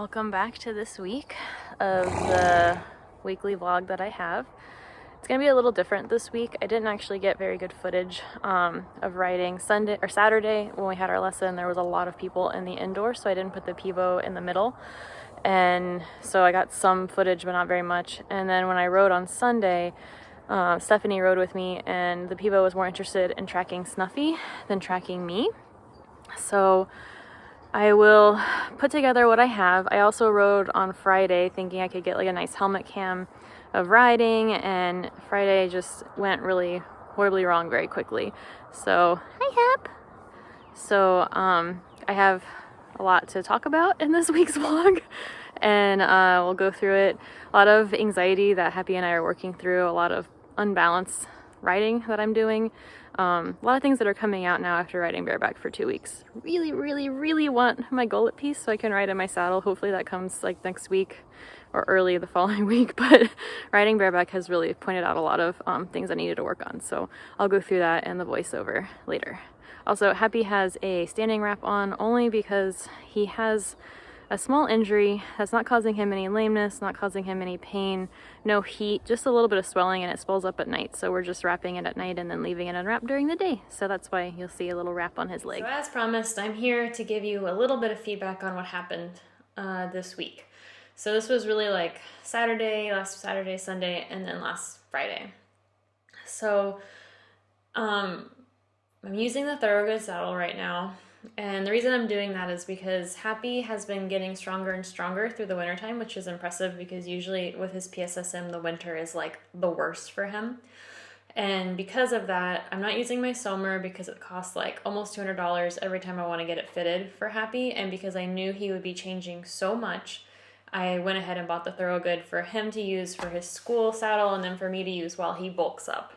Welcome back to this week of the weekly vlog that I have. It's gonna be a little different this week. I didn't actually get very good footage of riding Sunday or Saturday when we had our lesson. There was a lot of people in the indoor, so I didn't put the pivot in the middle. And so I got some footage, but not very much. And then when I rode on Sunday, Stephanie rode with me, and the pivot was more interested in tracking Snuffy than tracking me. So I will put together what I have. I also rode on Friday thinking I could get like a nice helmet cam of riding, and Friday just went really horribly wrong very quickly. So, hi Hap! So, I have a lot to talk about in this week's vlog, and we'll go through it. A lot of anxiety that Happy and I are working through, a lot of unbalanced riding that I'm doing. A lot of things that are coming out now after riding bareback for 2 weeks. Really want my gullet piece so I can ride in my saddle. Hopefully that comes like next week or early the following week, but riding bareback has really pointed out a lot of things I needed to work on. So I'll go through that in the voiceover later. Also, Happy has a standing wrap on only because he has a small injury that's not causing him any lameness, not causing him any pain, no heat, just a little bit of swelling, and it swells up at night. So we're just wrapping it at night and then leaving it unwrapped during the day. So that's why you'll see a little wrap on his leg. So as promised, I'm here to give you a little bit of feedback on what happened this week. So this was really like last Saturday, Sunday, and then last Friday. So I'm using the Thoroughgood saddle right now. And the reason I'm doing that is because Happy has been getting stronger and stronger through the wintertime, which is impressive because usually with his PSSM, the winter is like the worst for him. And because of that, I'm not using my Sommer because it costs like almost $200 every time I want to get it fitted for Happy. And because I knew he would be changing so much, I went ahead and bought the Thoroughgood for him to use for his school saddle and then for me to use while he bulks up.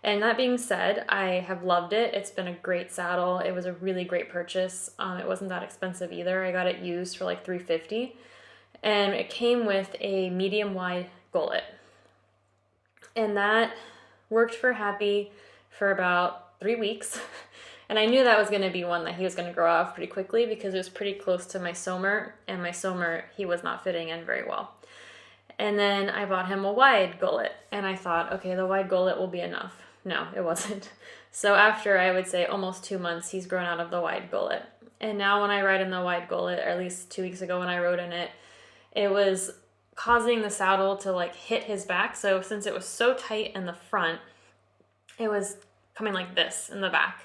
And that being said, I have loved it. It's been a great saddle. It was a really great purchase. It wasn't that expensive either. I got it used for like $350, and it came with a medium wide gullet. And that worked for Happy for about 3 weeks. And I knew that was going to be one that he was going to grow off pretty quickly because it was pretty close to my Sommer, and my Sommer, he was not fitting in very well. And then I bought him a wide gullet, and I thought, okay, the wide gullet will be enough. No, it wasn't. So after, I would say, almost 2 months, he's grown out of the wide gullet. And now when I ride in the wide gullet, or at least 2 weeks ago when I rode in it, it was causing the saddle to like hit his back. So since it was so tight in the front, it was coming like this in the back.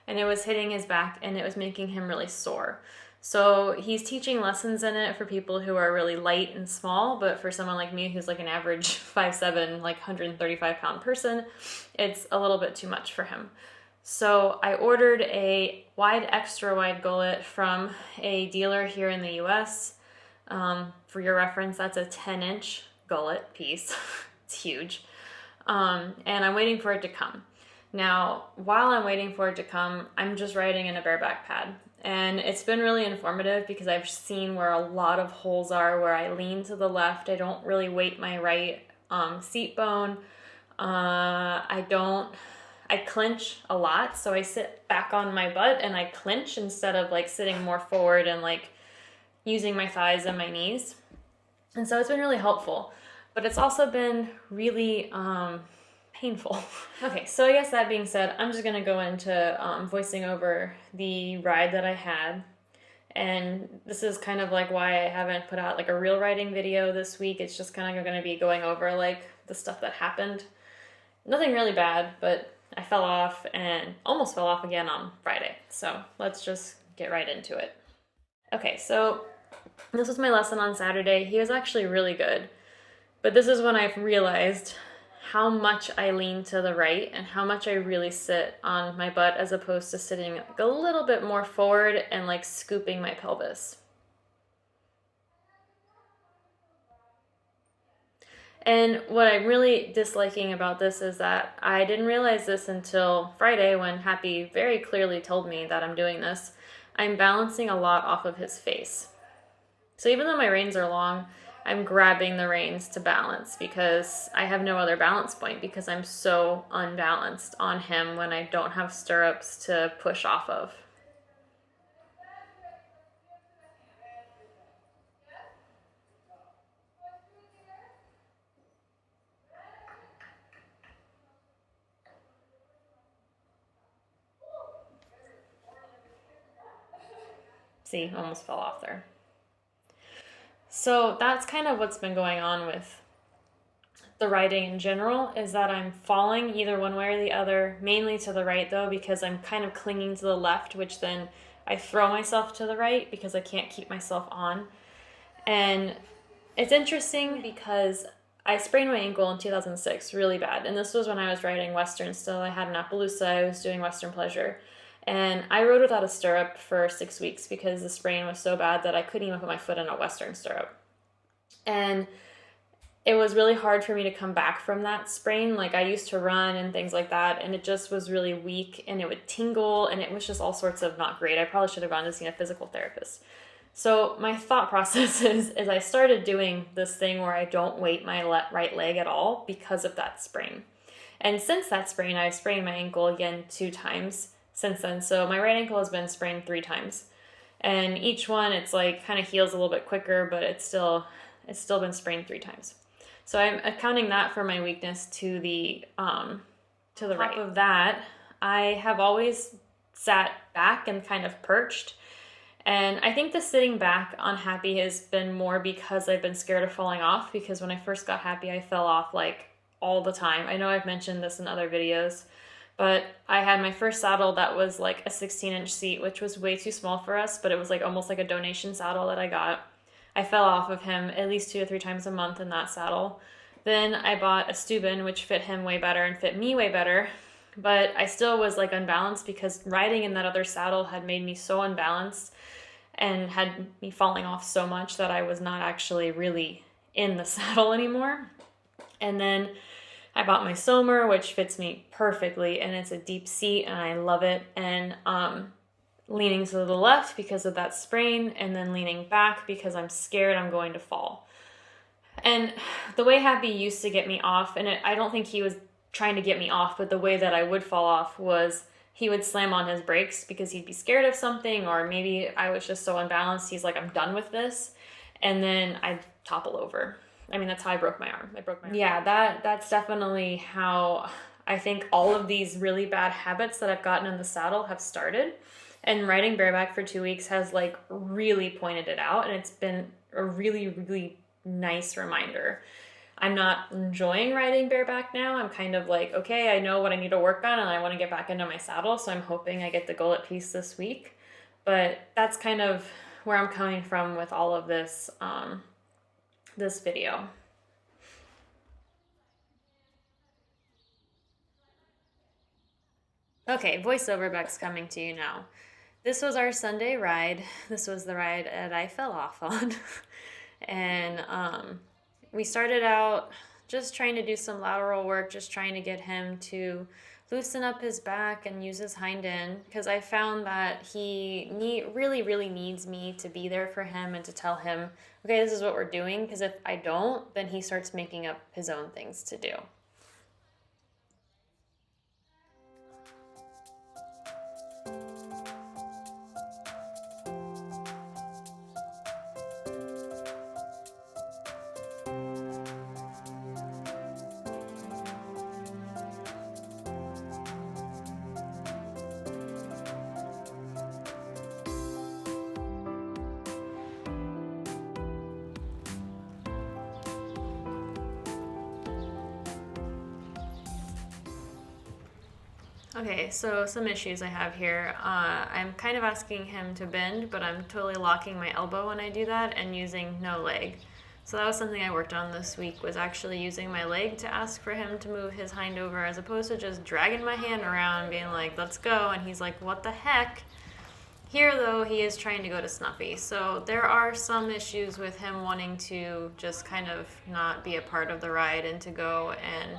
And it was hitting his back, and it was making him really sore. So he's teaching lessons in it for people who are really light and small, but for someone like me who's like an average 5'7", like 135-pound person, it's a little bit too much for him. So I ordered a wide, extra wide gullet from a dealer here in the US. For your reference, that's a 10-inch gullet piece. It's huge. And I'm waiting for it to come. Now, while I'm waiting for it to come, I'm just riding in a bareback pad. And it's been really informative because I've seen where a lot of holes are where I lean to the left. I don't really weight my right seat bone. I clench a lot. So I sit back on my butt and I clench instead of like sitting more forward and like using my thighs and my knees. And so it's been really helpful. But it's also been really painful. Okay, so I guess that being said, I'm just going to go into voicing over the ride that I had. And this is kind of like why I haven't put out like a real riding video this week. It's just kind of going to be going over like the stuff that happened. Nothing really bad, but I fell off and almost fell off again on Friday. So let's just get right into it. Okay, so this was my lesson on Saturday. He was actually really good. But this is when I've realized how much I lean to the right and how much I really sit on my butt as opposed to sitting like a little bit more forward and like scooping my pelvis. And what I'm really disliking about this is that I didn't realize this until Friday when Happy very clearly told me that I'm doing this. I'm balancing a lot off of his face. So even though my reins are long, I'm grabbing the reins to balance because I have no other balance point because I'm so unbalanced on him when I don't have stirrups to push off of. See, almost fell off there. So that's kind of what's been going on with the riding in general, is that I'm falling either one way or the other, mainly to the right though, because I'm kind of clinging to the left, which then I throw myself to the right because I can't keep myself on. And it's interesting because I sprained my ankle in 2006 really bad. And this was when I was riding Western still. I had an Appaloosa, I was doing Western Pleasure. And I rode without a stirrup for 6 weeks because the sprain was so bad that I couldn't even put my foot in a Western stirrup. And it was really hard for me to come back from that sprain. Like, I used to run and things like that, and it just was really weak, and it would tingle, and it was just all sorts of not great. I probably should have gone to see a physical therapist. So my thought process is I started doing this thing where I don't weight my right leg at all because of that sprain. And since that sprain, I've sprained my ankle again 2 times since then. So my right ankle has been sprained 3 times. And each one, it's like kind of heals a little bit quicker, but it's still been sprained 3 times. So I'm accounting that for my weakness to the right. On top of that, I have always sat back and kind of perched. And I think the sitting back on Happy has been more because I've been scared of falling off, because when I first got Happy, I fell off like all the time. I know I've mentioned this in other videos, but I had my first saddle that was like a 16-inch seat, which was way too small for us, but it was like almost like a donation saddle that I got. I fell off of him at least 2 to 3 times a month in that saddle. Then I bought a Steuben, which fit him way better and fit me way better, but I still was like unbalanced because riding in that other saddle had made me so unbalanced and had me falling off so much that I was not actually really in the saddle anymore. And then I bought my Sommer, which fits me perfectly, and it's a deep seat and I love it. And leaning to the left because of that sprain, and then leaning back because I'm scared I'm going to fall. And the way Happy used to get me off, and I don't think he was trying to get me off, but the way that I would fall off was he would slam on his brakes because he'd be scared of something, or maybe I was just so unbalanced, he's like, I'm done with this. And then I'd topple over. I mean, that's how I broke my arm. Yeah, that's definitely how I think all of these really bad habits that I've gotten in the saddle have started. And riding bareback for 2 weeks has like really pointed it out, and it's been a really, really nice reminder. I'm not enjoying riding bareback now. I'm kind of like, okay, I know what I need to work on and I want to get back into my saddle, so I'm hoping I get the gullet piece this week. But that's kind of where I'm coming from with all of this, this video. Okay, voiceover Beck's coming to you now. This was our Sunday ride. This was the ride that I fell off on. And we started out just trying to do some lateral work, just trying to get him to loosen up his back and use his hind end, because I found that he really, really needs me to be there for him and to tell him, okay, this is what we're doing, because if I don't, then he starts making up his own things to do. Okay, so some issues I have here. I'm kind of asking him to bend, but I'm totally locking my elbow when I do that and using no leg. So that was something I worked on this week, was actually using my leg to ask for him to move his hind over, as opposed to just dragging my hand around and being like, let's go, and he's like, what the heck? Here, though, he is trying to go to Snuffy. So there are some issues with him wanting to just kind of not be a part of the ride and to go and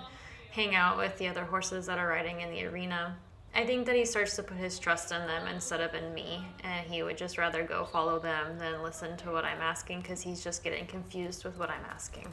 hang out with the other horses that are riding in the arena. I think that he starts to put his trust in them instead of in me, and he would just rather go follow them than listen to what I'm asking, because he's just getting confused with what I'm asking.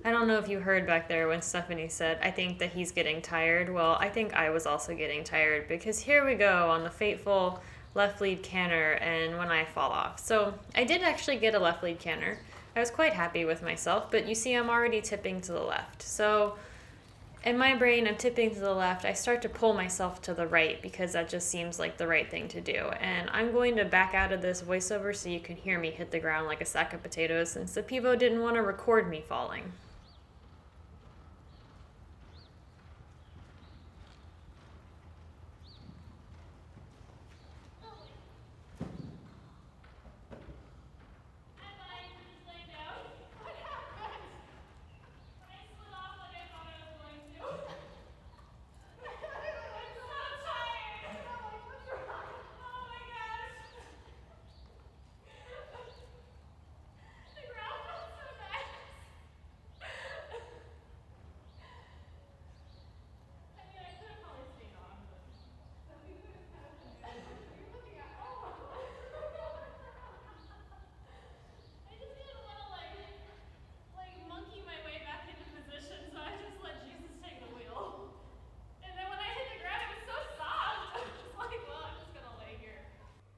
I don't know if you heard back there when Stephanie said, I think that he's getting tired. Well, I think I was also getting tired because here we go on the fateful left lead canter and when I fall off. So I did actually get a left lead canter. I was quite happy with myself, but you see I'm already tipping to the left. So in my brain, I'm tipping to the left. I start to pull myself to the right because that just seems like the right thing to do. And I'm going to back out of this voiceover so you can hear me hit the ground like a sack of potatoes since the Pivo didn't want to record me falling.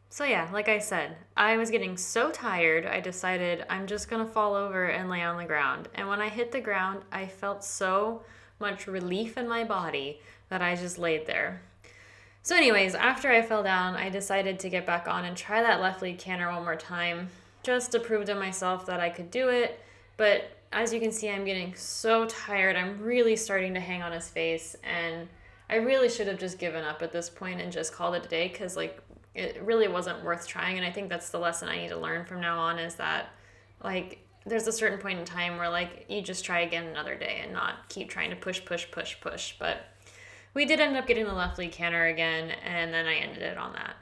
So yeah, like I said, I was getting so tired, I decided I'm just gonna fall over and lay on the ground. And when I hit the ground, I felt so much relief in my body that I just laid there. So anyways, after I fell down, I decided to get back on and try that left lead canter one more time, just to prove to myself that I could do it. But as you can see, I'm getting so tired. I'm really starting to hang on his face, and I really should have just given up at this point and just called it a day because like it really wasn't worth trying. And I think that's the lesson I need to learn from now on is that like there's a certain point in time where like you just try again another day and not keep trying to push. But we did end up getting the left lead canter again, and then I ended it on that.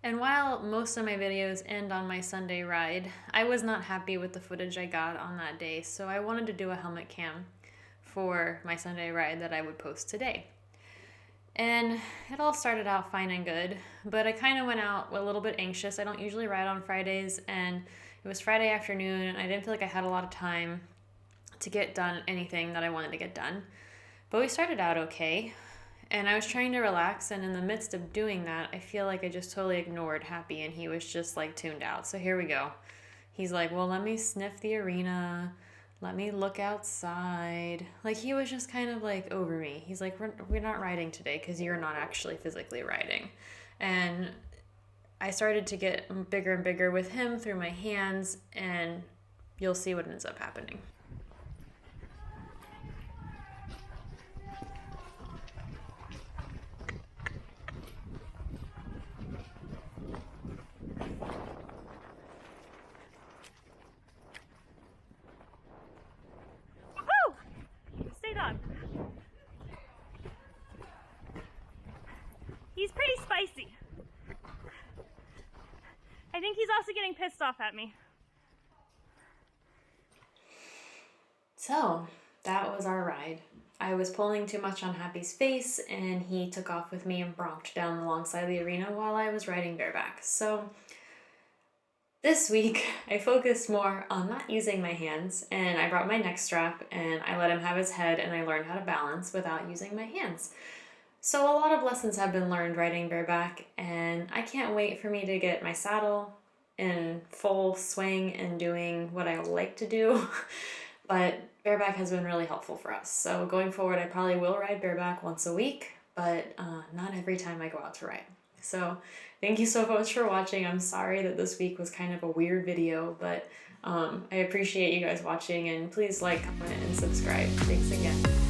And while most of my videos end on my Sunday ride, I was not happy with the footage I got on that day, so I wanted to do a helmet cam for my Sunday ride that I would post today. And it all started out fine and good, but I kind of went out a little bit anxious. I don't usually ride on Fridays, and it was Friday afternoon, and I didn't feel like I had a lot of time to get done anything that I wanted to get done. But we started out okay. And I was trying to relax, and in the midst of doing that, I feel like I just totally ignored Happy, and he was just like tuned out. So here we go. He's like, well, let me sniff the arena. Let me look outside. Like, he was just kind of like over me. He's like, we're not riding today because you're not actually physically riding. And I started to get bigger and bigger with him through my hands, and you'll see what ends up happening. He's pretty spicy. I think he's also getting pissed off at me. So that was our ride. I was pulling too much on Happy's face, and he took off with me and bronched down alongside the arena while I was riding bareback. So this week, I focused more on not using my hands, and I brought my neck strap, and I let him have his head, and I learned how to balance without using my hands. So a lot of lessons have been learned riding bareback, and I can't wait for me to get my saddle in full swing and doing what I like to do. But bareback has been really helpful for us. So going forward, I probably will ride bareback once a week, but not every time I go out to ride. So thank you so much for watching. I'm sorry that this week was kind of a weird video, but I appreciate you guys watching, and please like, comment, and subscribe. Thanks again.